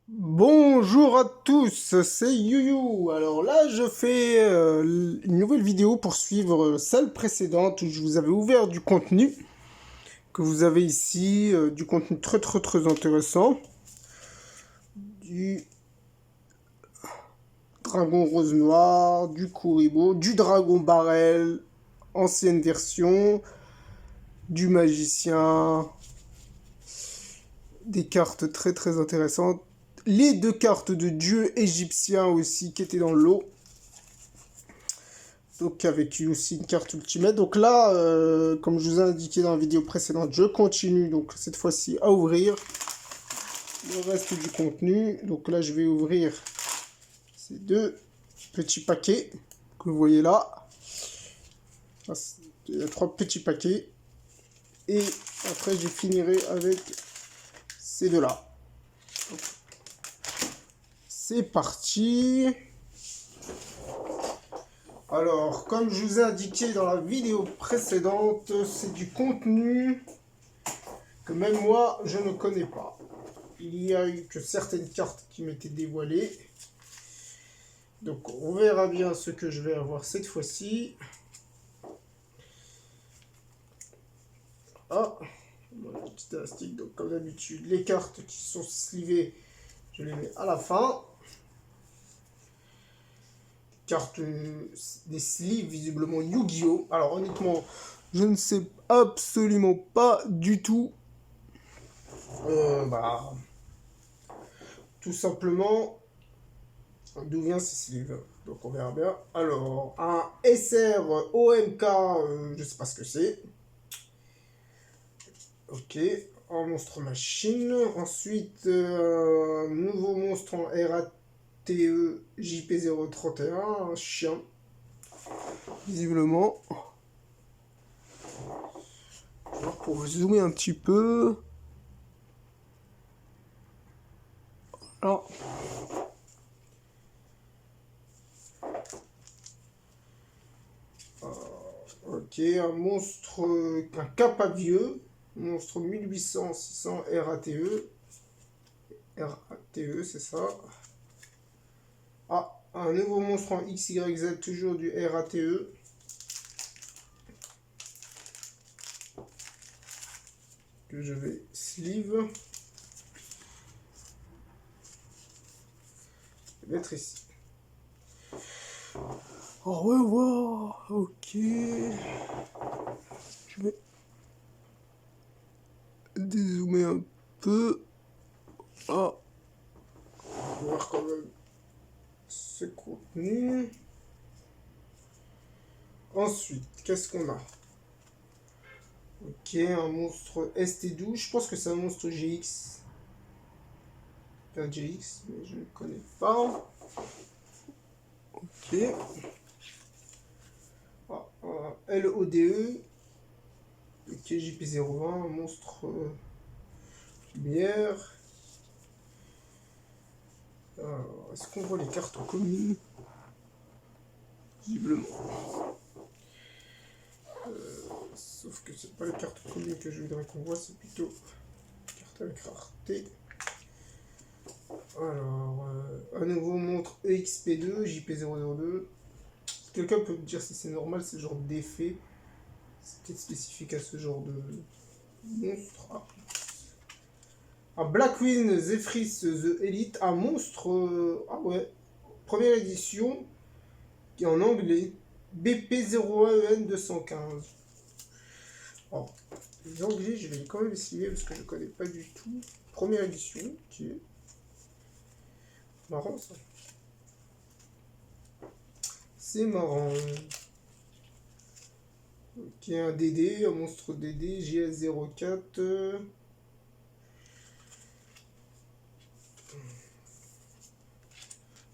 Bonjour à tous, c'est Youyou. Alors là, je fais une nouvelle vidéo pour suivre celle précédente où je vous avais ouvert du contenu que vous avez ici, du contenu très intéressant, du dragon rose noir, du Kuribo, du dragon barrel, ancienne version, du magicien, des cartes très intéressantes, les deux cartes de dieu égyptien aussi qui étaient dans le lot. Donc avec aussi une carte ultimate. Donc là, comme je vous ai indiqué dans la vidéo précédente, je continue donc cette fois-ci à ouvrir le reste du contenu. Donc là, je vais ouvrir ces deux petits paquets que vous voyez là. Il y a trois petits paquets. Et après, je finirai avec ces deux-là. C'est parti. Alors, comme je vous ai indiqué dans la vidéo précédente, c'est du contenu que même moi, je ne connais pas. Il y a eu que certaines cartes qui m'étaient dévoilées. Donc on verra bien ce que je vais avoir cette fois-ci. Ah, mon petit élastique. Donc comme d'habitude, les cartes qui sont slivées, je les mets à la fin. Cartes des sleeves visiblement Yu-Gi-Oh! Alors honnêtement, je ne sais absolument pas du tout. Bah, tout simplement, d'où vient ces sleeves. Donc on verra bien. Alors, un SR OMK, je sais pas ce que c'est. Ok, un monstre machine. Ensuite, un nouveau monstre en RATE JP031, un chien. Visiblement. Alors pour vous zoomer un petit peu. Alors. Ok, un monstre, un capavieux. Monstre 1800-600 RATE. RATE, c'est ça. Ah, un nouveau monstre en XYZ, toujours du RATE. Que je vais sleeve. Et mettre ici. Au revoir. Ok. Je vais dézoomer un peu. Ah. On va voir quand même ce contenu. Ensuite, qu'est-ce qu'on a? Ok, un monstre ST12. Je pense que c'est un monstre GX. Un GX, mais je ne connais pas. Ok. Ah, un LODE. Ok, JP020, un monstre lumière. Est-ce qu'on voit les cartes communes? Visiblement. Sauf que c'est pas les cartes communes que je voudrais qu'on voit, c'est plutôt carte avec rareté. Alors, un nouveau montre EXP2, JP002. Quelqu'un peut me dire si c'est normal ce genre d'effet? C'est peut-être spécifique à ce genre de monstre. Ah. Un Blackwing Zephyrus The Elite, un monstre. Ah ouais, première édition, qui est en anglais. BP01EN 215. Oh, les anglais, je vais quand même essayer parce que je connais pas du tout. Première édition, qui est marrant ça. C'est marrant. Ok, un DD, un monstre DD, JS04.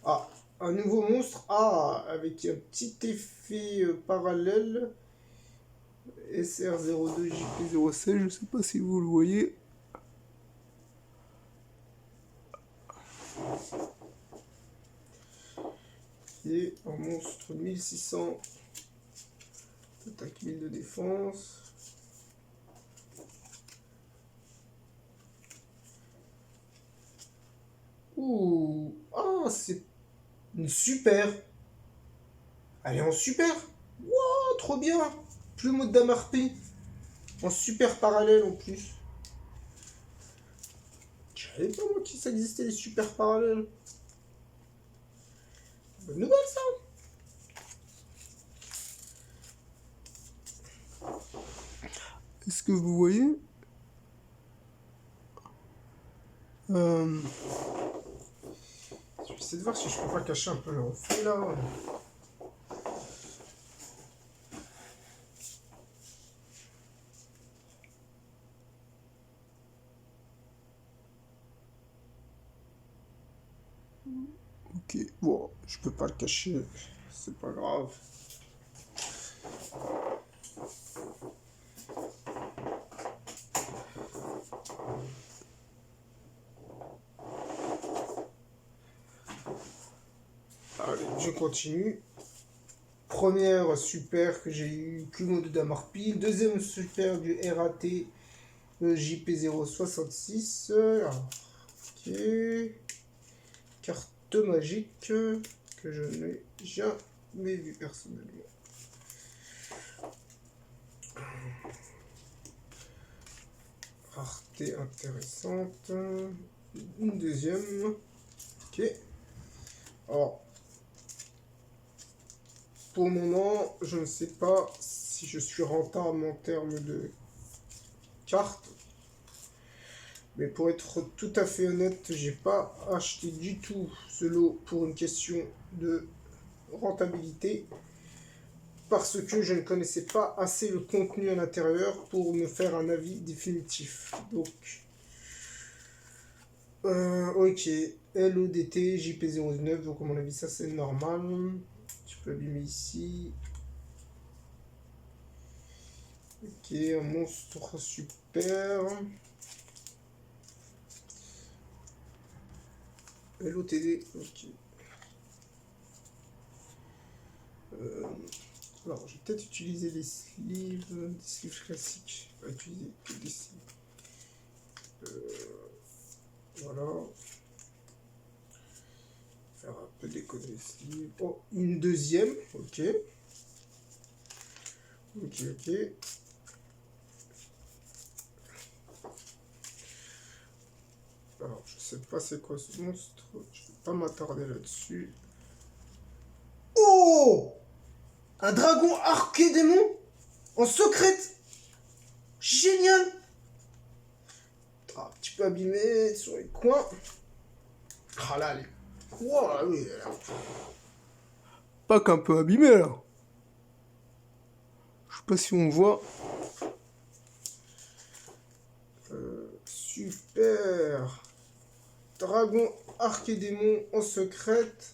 Ah, un nouveau monstre. Ah, avec un petit effet parallèle. SR02 JP06, je sais pas si vous le voyez. Et un monstre 1600. Attaque 1000 de défense. Ouh. Ah, c'est une super. Elle est en super. Oh, trop bien. Plume de Dame Harpie. En super parallèle en plus. Je savais pas moi que ça existait les super parallèles. Bonne nouvelle ça. Est-ce que vous voyez Je vais essayer de voir si je peux pas cacher un peu le reflet là. Ok, bon, je peux pas le cacher, c'est pas grave. Allez, je continue. Première super que j'ai eu, Kumo de Damarpi. Deuxième super du RAT JP066. Ok. Carte magique que je n'ai jamais vue personnellement. Rareté intéressante. Une deuxième. Ok. Alors, pour le moment, je ne sais pas si je suis rentable en termes de cartes. Mais pour être tout à fait honnête, j'ai pas acheté du tout ce lot pour une question de rentabilité. Parce que je ne connaissais pas assez le contenu à l'intérieur pour me faire un avis définitif. Donc, ok, LODT, JP09, donc à mon avis ça c'est normal. Tu peux abîmer ici. Ok, un monstre super. LOTD, ok. Alors, je vais peut-être utiliser des sleeves classiques. Je vais utiliser que des sleeves. Voilà. Faire un peu déconner les sleeves. Oh, une deuxième, ok. Ok, ok. Alors, je sais pas c'est quoi ce monstre. Je vais pas m'attarder là-dessus. Oh! Un dragon archédémon en secrète. Génial. Un petit peu abîmé sur les coins. Ah là, les... Wow, oui, là. Pas qu'un peu abîmé là. Je sais pas si on voit. Super. Dragon archédémon en secrète.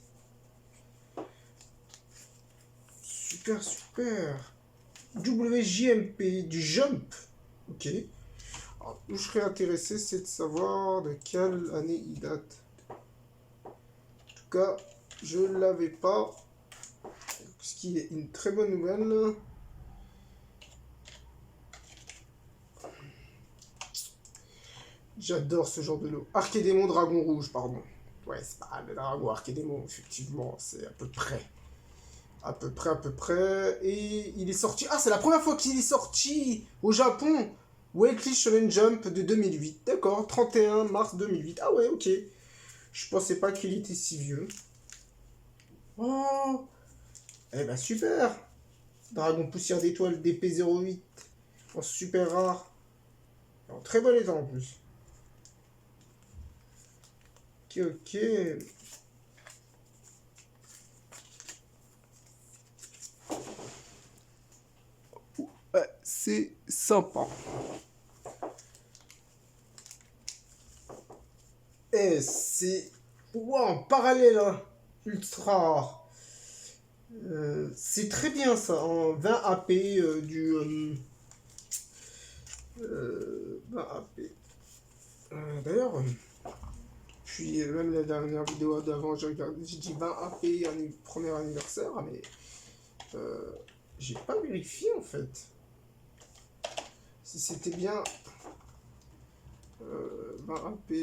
Super, super. WJMP, du jump. Ok. Alors, où je serais intéressé, c'est de savoir de quelle année il date. En tout cas, je ne l'avais pas. Ce qui est une très bonne nouvelle. J'adore ce genre de lot. Archédémon dragon rouge, pardon. Ouais, c'est pas le dragon archédémon, effectivement, c'est à peu près. À peu près, à peu près. Et il est sorti... Ah, c'est la première fois qu'il est sorti au Japon. Weekly Shonen Jump de 2008. D'accord, 31 mars 2008. Ah ouais, ok. Je pensais pas qu'il était si vieux. Oh. Eh ben super. Dragon poussière d'étoile DP08. En super rare. En très bon état en plus. Ok, ok. Ouais, c'est sympa. Et c'est... Wow, en parallèle, hein. Ultra rare. C'est très bien ça, en 20 AP du... 20 AP. D'ailleurs, puis même la dernière vidéo d'avant, j'ai dit 20 AP premier anniversaire, mais j'ai pas vérifié en fait. Si c'était bien 20 AP...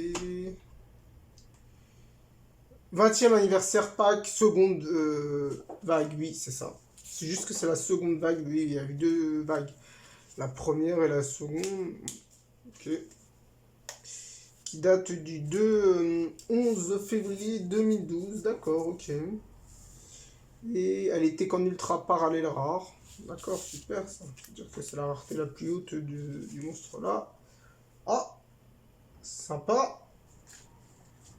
20e anniversaire pack, seconde vague, oui, c'est ça. C'est juste que c'est la seconde vague, oui, il y a eu 2 vagues. La première et la seconde, ok. Qui date du 11 février 2012, d'accord, ok. Et elle était qu'en ultra parallèle rare. D'accord, super, ça veut dire que c'est la rareté la plus haute du monstre là. Ah, sympa.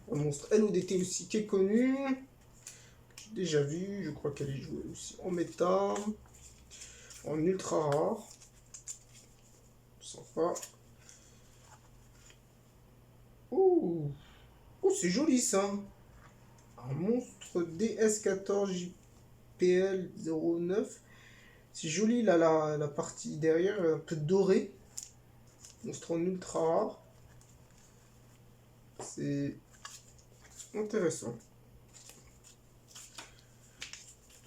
Un monstre LODT aussi qui est connu. J'ai déjà vu, je crois qu'elle est jouée aussi en méta. En ultra rare. Sympa. Oh, oh c'est joli ça. Un monstre DS14JPL09. C'est joli là, la partie derrière, un peu dorée. Monstre en ultra rare. C'est intéressant.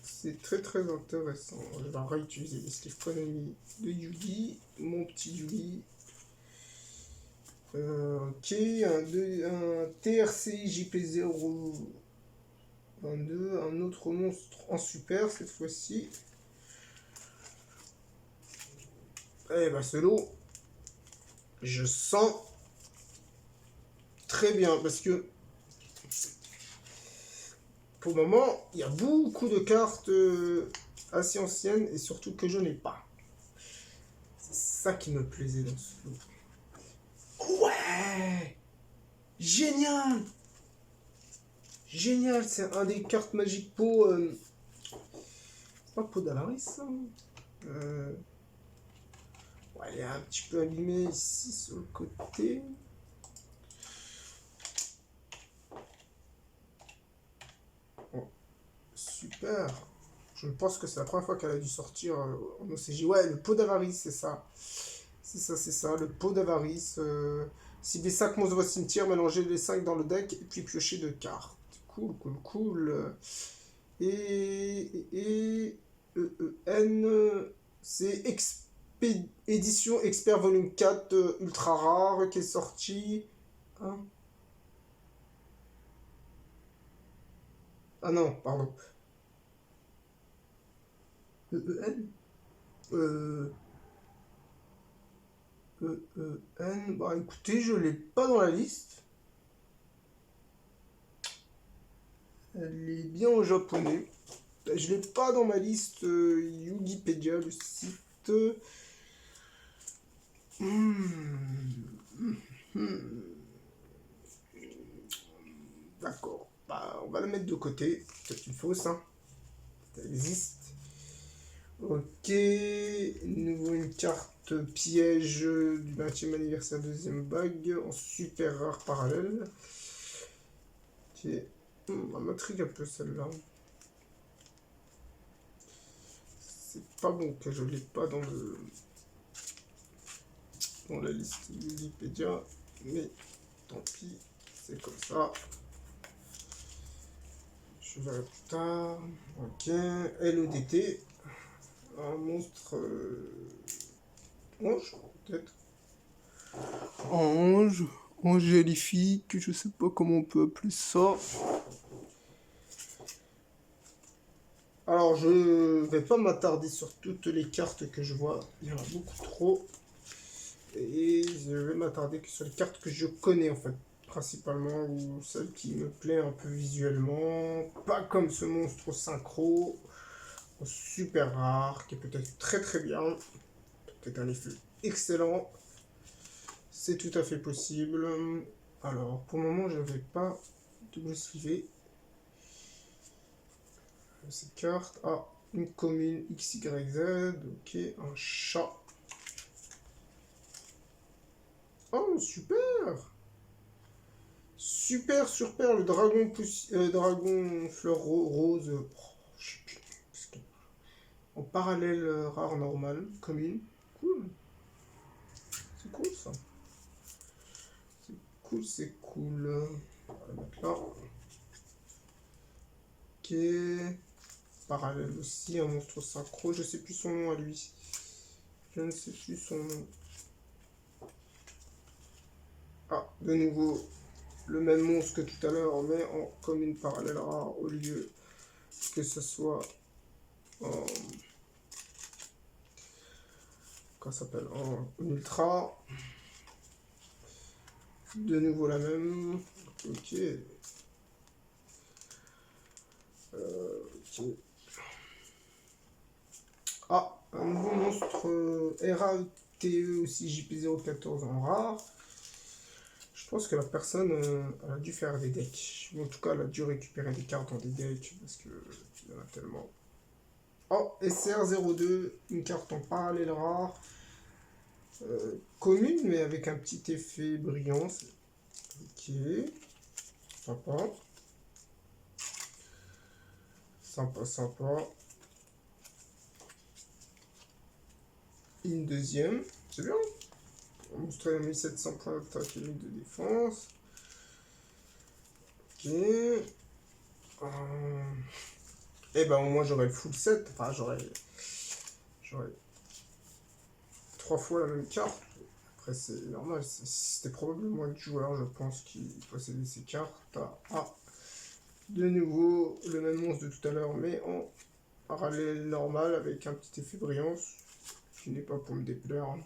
C'est très très intéressant. Je vais réutiliser l'esquive économie de Yugi. Mon petit Yugi. Ok, un TRC JP022. Un autre monstre en super cette fois-ci. Eh ben ce lot, je sens très bien parce que pour le moment, il y a beaucoup de cartes assez anciennes et surtout que je n'ai pas. C'est ça qui me plaisait dans ce lot. Ouais, génial. Génial, c'est un des cartes Magic Po. C'est pas Po d'Alaris, ça. Ouais, elle est un petit peu abîmée ici sur le côté. Oh, super. Je pense que c'est la première fois qu'elle a dû sortir en OCJ. Ouais, le pot d'avarice, c'est ça. C'est ça, c'est ça. Le pot d'avarice. Si des 5 monstres de votre cimetière, mélangez les 5 dans le deck et puis piochez 2 cartes. Cool, cool, cool. N, c'est édition Expert Volume 4 ultra rare qui est sorti. Hein. Ah non, pardon. EEN EEN, bah écoutez, je l'ai pas dans la liste. Elle est bien en japonais. Je l'ai pas dans ma liste Yugipedia, le site. D'accord. Bah, on va la mettre de côté. C'est une fausse, hein. Ça existe. Ok. Nouveau une carte piège du 20e anniversaire deuxième bague en super rare parallèle. Ok. Elle m'intrigue un peu celle-là. C'est pas bon que je l'ai pas dans la liste Wikipédia, mais tant pis, c'est comme ça. Je verrai plus tard. Ok, LODT, un monstre ange, peut-être. Ange, angélifique, je sais pas comment on peut appeler ça. Alors, je vais pas m'attarder sur toutes les cartes que je vois, il y en a beaucoup trop. Et je vais m'attarder que sur les cartes que je connais en fait, principalement, ou celles qui me plaisent un peu visuellement. Pas comme ce monstre synchro, super rare, qui est peut-être très très bien, peut-être un effet excellent. C'est tout à fait possible. Alors, pour le moment, je ne vais pas double sliver cette carte. Ah, une commune XYZ, ok, un chat. Oh, super! Super, super, le dragon, dragon fleur rose. Oh, je sais plus. En parallèle rare normal, commune. Cool. C'est cool ça. C'est cool, c'est cool. On va la mettre là. Ok. Parallèle aussi, un monstre synchro. Je sais plus son nom à lui. Je ne sais plus son nom. Ah, de nouveau. le même monstre que tout à l'heure, mais en commune parallèle rare, au lieu que ce soit en... Comment ça s'appelle, en ultra. De nouveau la même. Ok. Ok. Ah, un nouveau monstre RATE aussi JP014 en rare. Je pense que la personne elle a dû faire des decks. En tout cas, elle a dû récupérer des cartes dans des decks parce que il y en a tellement. Oh, SR02, une carte en parallèle rare. Commune, mais avec un petit effet brillant. Ok. Sympa. Sympa, sympa. Une deuxième. C'est bien. Monstre à 1700 points d'attaque et 1000 de défense. Ok. Et ben au moins j'aurais le full set. Enfin j'aurais 3 fois la même carte. Après c'est normal. C'était probablement un joueur je pense qui possédait ces cartes. Ah. De nouveau le même monstre de tout à l'heure mais en parallèle normal avec un petit effet brillance. Qui n'est pas pour me déplaire.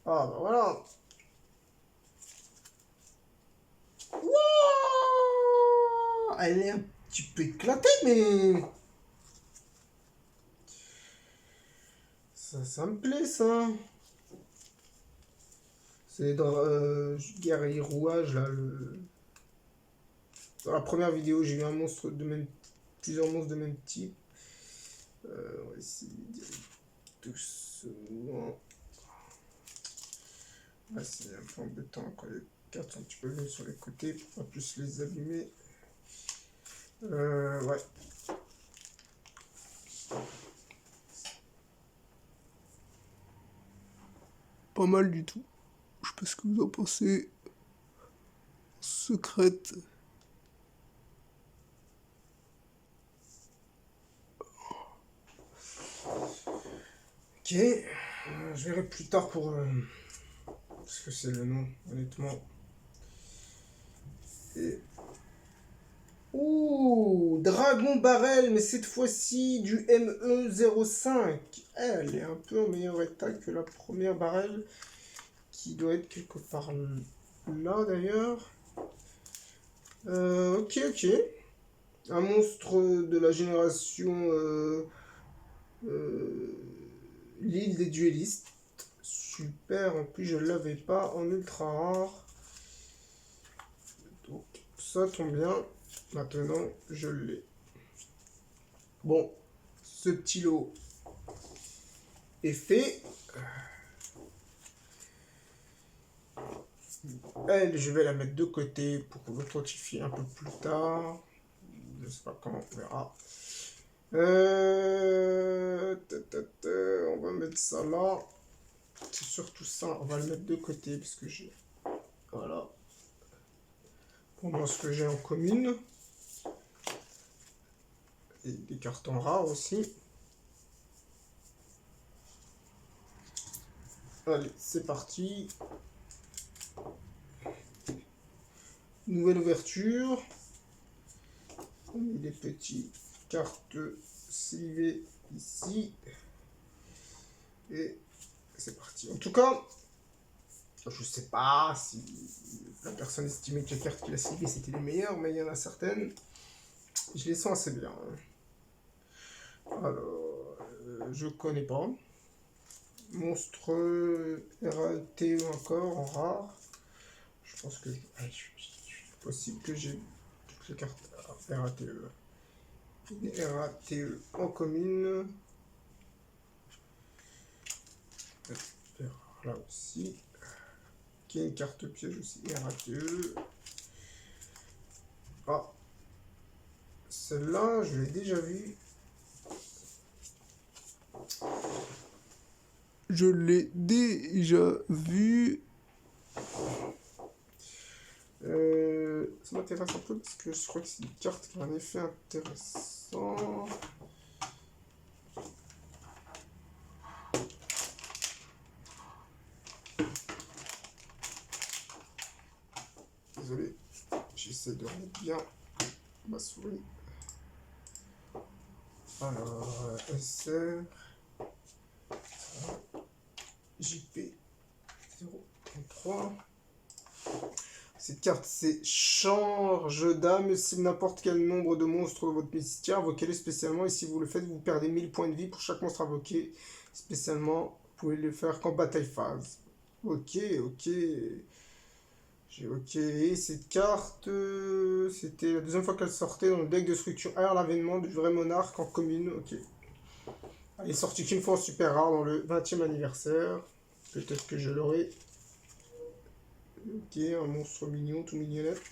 Ah bah voilà. Wouah, elle est un petit peu éclatée, mais ça me plaît, ça. C'est dans Guerrier Rouage, là. Dans la première vidéo, j'ai vu un monstre de même... plusieurs monstres de même type. On va essayer de dire doucement. Ah, c'est un peu embêtant quand les cartes sont un petit peu venues sur les côtés pour pas plus les abîmer. Ouais. Pas mal du tout. Je sais pas ce que vous en pensez. Secrète. Ok. Je verrai plus tard pour... parce que c'est le nom, honnêtement. Et... Ouh, Dragon Barrel, mais cette fois-ci du ME05. Elle est un peu en meilleur état que la première barrel, qui doit être quelque part là d'ailleurs. Ok. Un monstre de la génération l'île des duellistes. Super, en plus je l'avais pas en ultra rare. Donc ça tombe bien. Maintenant, je l'ai. Bon, ce petit lot est fait. Elle, je vais la mettre de côté pour l'authentifier un peu plus tard. Je sais pas comment, on verra. On va mettre ça là. C'est surtout ça, on va le mettre de côté parce que j'ai... Voilà. Pour moi, ce que j'ai en commune. Et des cartons rares aussi. Allez, c'est parti. Nouvelle ouverture. On met des petites cartes CV ici. Et c'est parti. En tout cas, je sais pas si la personne estimait que les cartes qu'il a ciblées c'était les meilleures, mais il y en a certaines. Je les sens assez bien. Alors, je connais pas. Monstre RATE encore en rare. Je pense que c'est possible que j'ai toutes les cartes RATE. Une RATE en commune. Là aussi. Qui est une carte piège aussi RATE. Ah. Celle-là, je l'ai déjà vue. Je l'ai déjà vue. Ça m'intéresse un peu parce que je crois que c'est une carte qui a un effet intéressant. Désolé, j'essaie de remettre bien ma souris. Alors, SR, JP 033. Cette carte, c'est change d'âme. Si n'importe quel nombre de monstres de votre bestiaire, invoquez-le spécialement. Et si vous le faites, vous perdez 1000 points de vie pour chaque monstre invoqué spécialement. Vous pouvez le faire qu'en bataille phase. Ok, ok. J'ai ok. Et cette carte, c'était la deuxième fois qu'elle sortait dans le deck de structure R, l'avènement du vrai monarque en commune. Ok. Elle est sortie qu'une fois en super rare dans le 20e anniversaire. Peut-être que je l'aurai. Ok, un monstre mignon, tout mignonnette.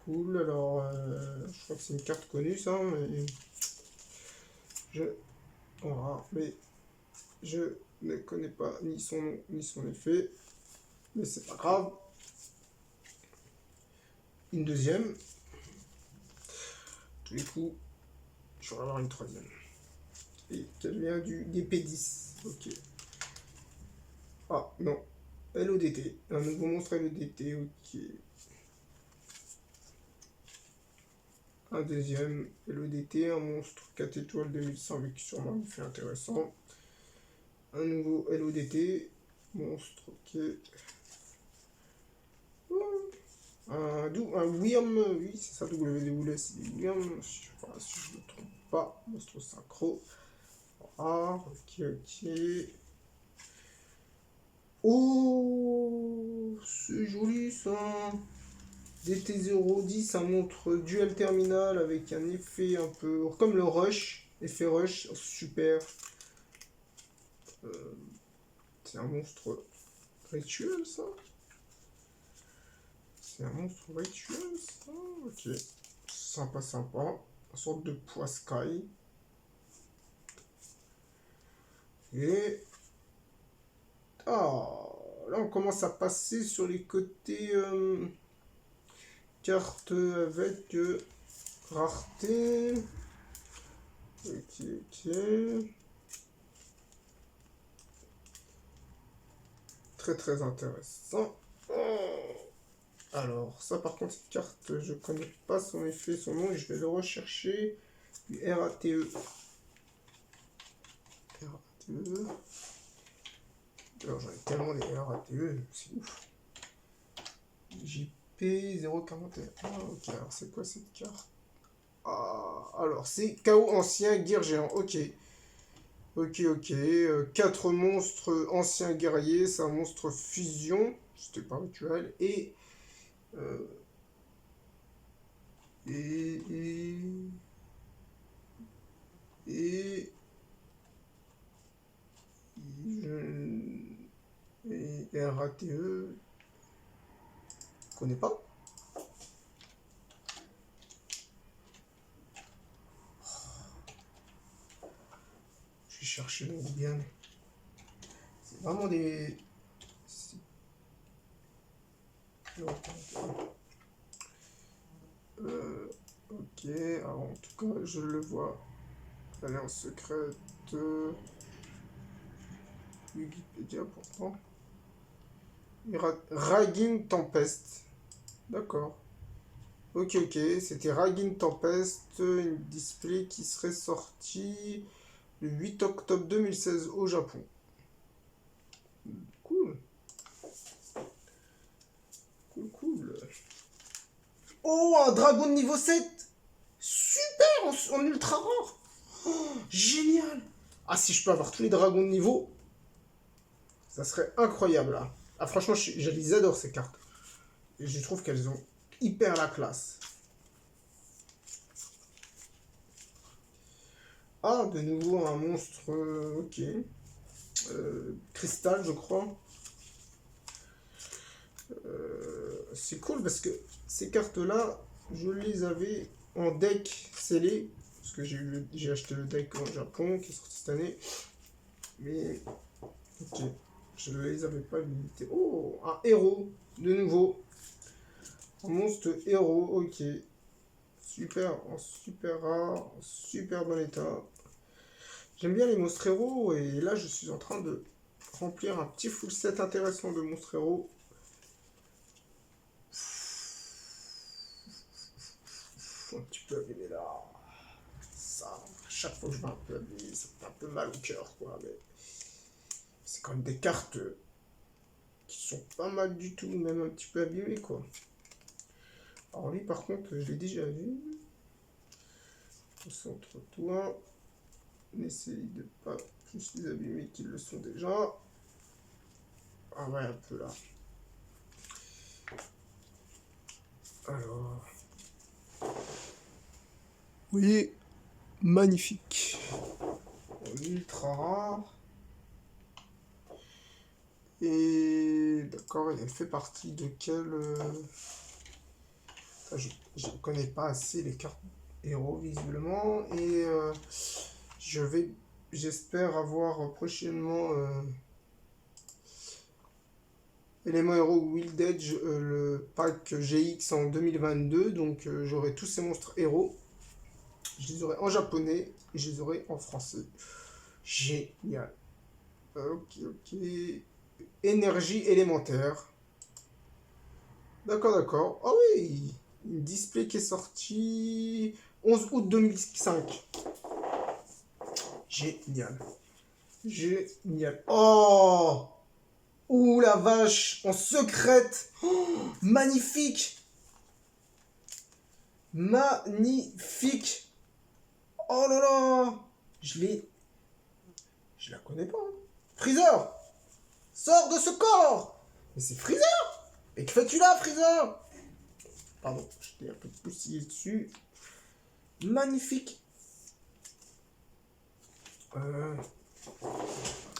Cool, alors je crois que c'est une carte connue ça, mais je ne connais pas ni son nom ni son effet, mais c'est pas grave. Une deuxième. Tous les coups, je vais avoir une troisième. Et qu'elle vient du DP10. Ok. Ah non, LODT, un nouveau monstre LODT, ok. Un deuxième LODT, un monstre 4 étoiles 2100 avec sûrement un effet intéressant. Un nouveau LODT, monstre, ok. Un Wyrm, oui, c'est ça, WDW, c'est Wyrm, si je ne me trompe pas, monstre synchro. Ah, ok, ok. Oh, c'est joli ça. DT010, un montre duel terminal avec un effet un peu comme le rush, effet rush, super. C'est un monstre rituel ça. C'est un monstre rituel ça. Ok, sympa sympa, une sorte de poiscaille. Et là on commence à passer sur les côtés cartes avec rareté. Ok, ok. Très très intéressant. Alors, ça par contre, cette carte, je connais pas son effet, son nom, et je vais le rechercher. Du RATE. RATE. Alors, j'en ai tellement des RATE, c'est ouf. JP041. Ah, ok, alors c'est quoi cette carte? Ah, alors c'est chaos ancien, guerre géant, ok. Ok, ok. 4 monstres anciens guerriers, c'est un monstre fusion, c'était pas rituel, et et et RATE, je connais pas. Je vais chercher le bien. C'est vraiment des. Ok, alors en tout cas, je le vois. Alliance secrète. Wikipédia pourtant. Ragging Tempest. D'accord. Ok, ok. C'était Ragging Tempest, une display qui serait sortie le 8 octobre 2016 au Japon. Cool. Cool, cool. Oh, un dragon de niveau 7. Super, en ultra rare. Oh, génial. Ah, si je peux avoir tous les dragons de niveau, ça serait incroyable là. Ah, franchement, je les adore ces cartes. Et je trouve qu'elles ont hyper la classe. Ah, de nouveau un monstre. Ok. Cristal, je crois. C'est cool parce que ces cartes-là, je les avais en deck scellé. Parce que j'ai acheté le deck au Japon qui est sorti cette année. Mais. Ok. Je ne les avais pas limités. Oh, un héros, de nouveau. Un monstre héros, ok. Super, en super rare, en super bon état. J'aime bien les monstres héros et là je suis en train de remplir un petit full set intéressant de monstres héros. peux abîmer là. Ça, à chaque fois que je vais un peu abîmer, ça me fait un peu mal au cœur, quoi. Mais c'est quand même des cartes qui sont pas mal du tout, même un petit peu abîmées, quoi. Alors lui, par contre, je l'ai déjà vu. Concentre-toi. N'essaye de pas plus les abîmer qu'ils le sont déjà. Ah ouais, un peu là. Alors. Vous voyez, magnifique. Ultra rare. Et d'accord, elle fait partie de quel... Enfin, je ne connais pas assez les cartes héros visiblement. Et j'espère avoir prochainement élément héros Wild Edge, le pack GX en 2022. Donc j'aurai tous ces monstres héros. Je les aurai en japonais et je les aurai en français. Génial. Ok, ok. Énergie élémentaire. D'accord, d'accord. Ah oui, une display qui est sorti 11 août 2005. Génial. Génial. Oh! Ouh la vache! En secrète! Oh, magnifique! Magnifique! Oh là là! Je la connais pas. Hein. Freezer! Sors de ce corps! Mais c'est Freezer! Mais que fais-tu là, Freezer? Pardon, j'étais un peu poussillé dessus. Magnifique!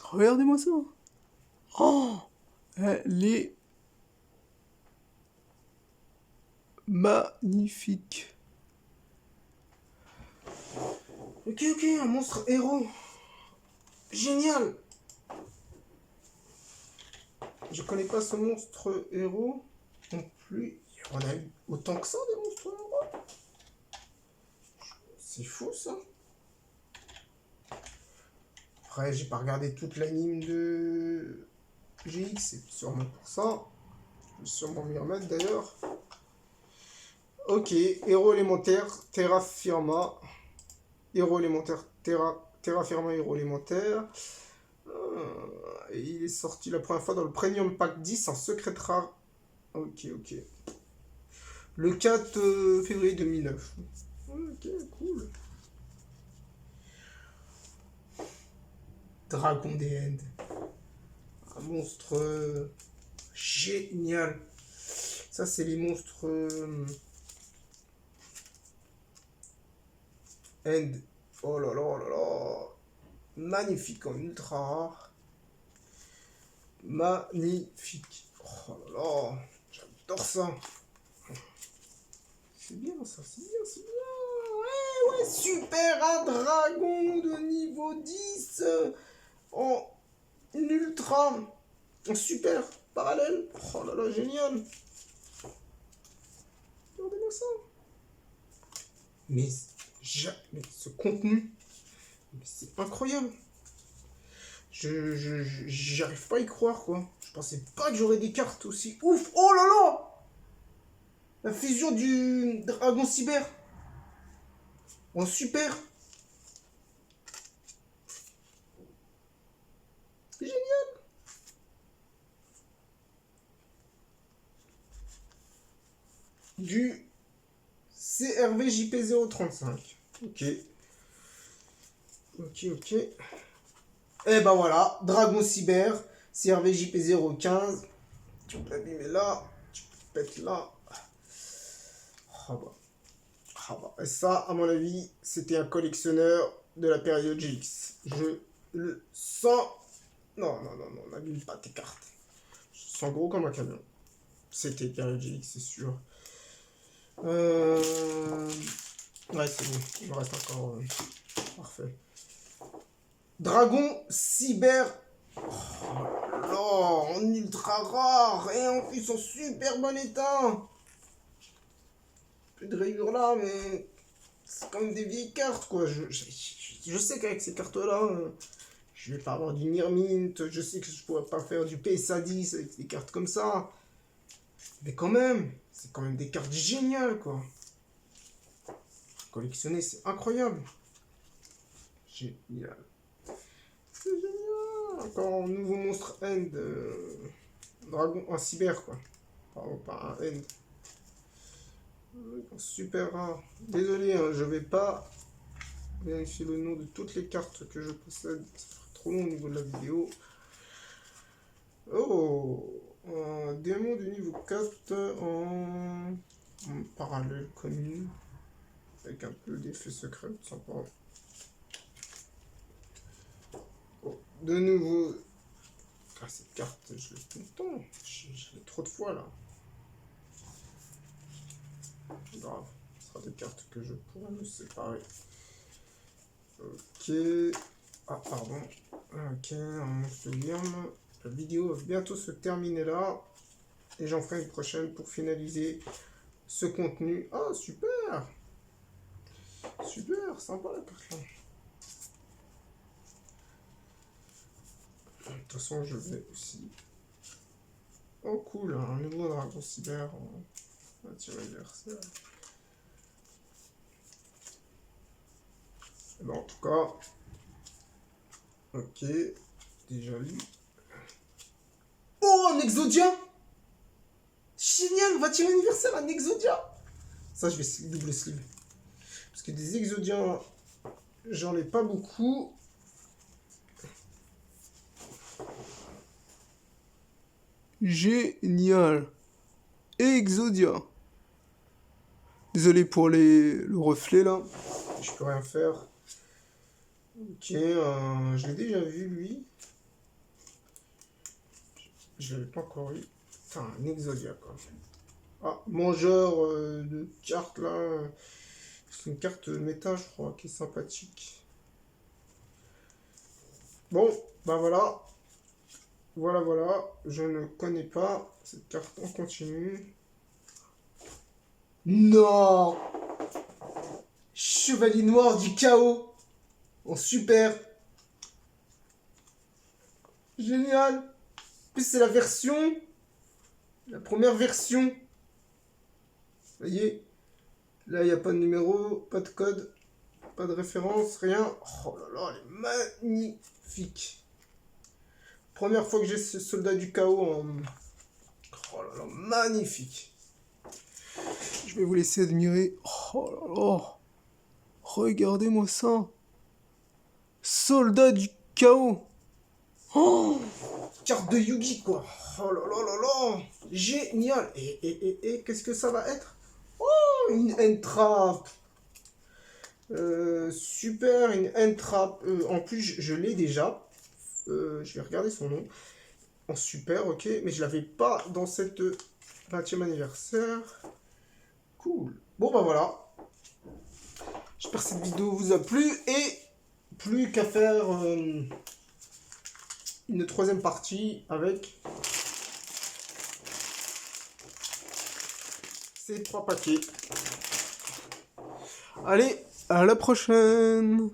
Regardez-moi ça! Oh! Elle est magnifique! Ok, ok, un monstre héros! Génial! Je connais pas ce monstre héros non plus. On a eu autant que ça des monstres héros. C'est fou ça. Après, j'ai pas regardé toute l'anime de GX, c'est sûrement pour ça. Je vais sûrement m'y remettre d'ailleurs. Ok, héros élémentaire, Terra Firma. Héros élémentaire, Terra Firma, héros élémentaire. Et il est sorti la première fois dans le Premium Pack 10 en secret rare. Ok, ok. Le 4 février 2009. Ok, cool. Dragon des End. Un monstre génial. Ça, c'est les monstres End. Oh là là, oh là là. Magnifique en ultra rare. Magnifique. Oh là là. J'adore ça. C'est bien ça, c'est bien, c'est bien. Ouais, ouais, super, un dragon de niveau 10 en ultra, en super parallèle. Oh là là, génial. Regardez-moi ça. Mais ce contenu, c'est incroyable. J'arrive pas à y croire, quoi. Je pensais pas que j'aurais des cartes aussi ouf. Oh là là. La fusion du dragon cyber en super. C'est génial. Du CRVJP035. Ok. Ok, ok. Et ben voilà, Dragon Cyber, CRVJP015. Tu peux l'abîmer là, tu peux mettre là. Ah bah. Ah bah. Et ça, à mon avis, c'était un collectionneur de la période GX. Je le sens. Non, non, non, non, n'abîme pas tes cartes. Je sens gros comme un camion. C'était période GX, c'est sûr. Ouais, c'est bon. Il me reste encore. Parfait. Dragon Cyber. Oh là là, en ultra rare. Et en plus en super bon état. Plus de rayures là, mais c'est quand même des vieilles cartes quoi. Je sais qu'avec ces cartes là, je vais pas avoir du Nirmint. Je sais que je pourrais pas faire du PSA 10 avec des cartes comme ça. Mais quand même, c'est quand même des cartes géniales quoi. Collectionner, c'est incroyable. Génial. C'est génial. Encore un nouveau monstre end. Dragon, un cyber quoi. Pardon, pas un end. Super rare. Désolé, hein, je vais pas vérifier le nom de toutes les cartes que je possède. Ça fera trop long au niveau de la vidéo. Oh, un démon du niveau 4 en parallèle commune. Avec un peu d'effet secret, sympa. Oh, de nouveau. Ah, cette carte, je l'ai tout le temps. Je l'ai trop de fois là. Grave. Ce sera des cartes que je pourrais me séparer. Ok. Ah, pardon. Ok, un monstre Wyrm. La vidéo va bientôt se terminer là. Et j'en ferai une prochaine pour finaliser ce contenu. Ah, super! Super, sympa la carte là. De toute façon, je vais aussi. Oh, cool, un nouveau dragon cyber. Tiens, anniversaire. Bon, en tout cas. Ok. Déjà lu. Oh, un Exodia! Génial, 20e anniversaire, un Exodia! Ça, je vais double sleeve. Parce que des Exodiens, j'en ai pas beaucoup. Génial. Exodia. Désolé pour le reflet là. Je peux rien faire. Ok, je l'ai déjà vu lui. Je l'avais pas encore eu. Putain, un Exodia quoi. Ah, mangeur de cartes là. C'est une carte méta, je crois, qui est sympathique. Bon, bah voilà. Voilà. Je ne connais pas cette carte. On continue. Non! Chevalier noir du chaos. En super. Génial. En plus, c'est la version. La première version. Vous voyez? Là, il n'y a pas de numéro, pas de code, pas de référence, rien. Oh là là, elle est magnifique. Première fois que j'ai ce soldat du chaos en... Oh là là, magnifique. Je vais vous laisser admirer. Oh là là. Regardez-moi ça. Soldat du chaos. Oh, carte de Yugi, quoi. Oh là là là là. Génial. Et qu'est-ce que ça va être? Oh, une entrap. Super, une entrap. En plus, je l'ai déjà. Je vais regarder son nom. En super, ok. Mais je l'avais pas dans cette 20e anniversaire. Cool. Bon, bah voilà. J'espère que cette vidéo vous a plu. Et plus qu'à faire une troisième partie avec ces 3 paquets. Allez, à la prochaine!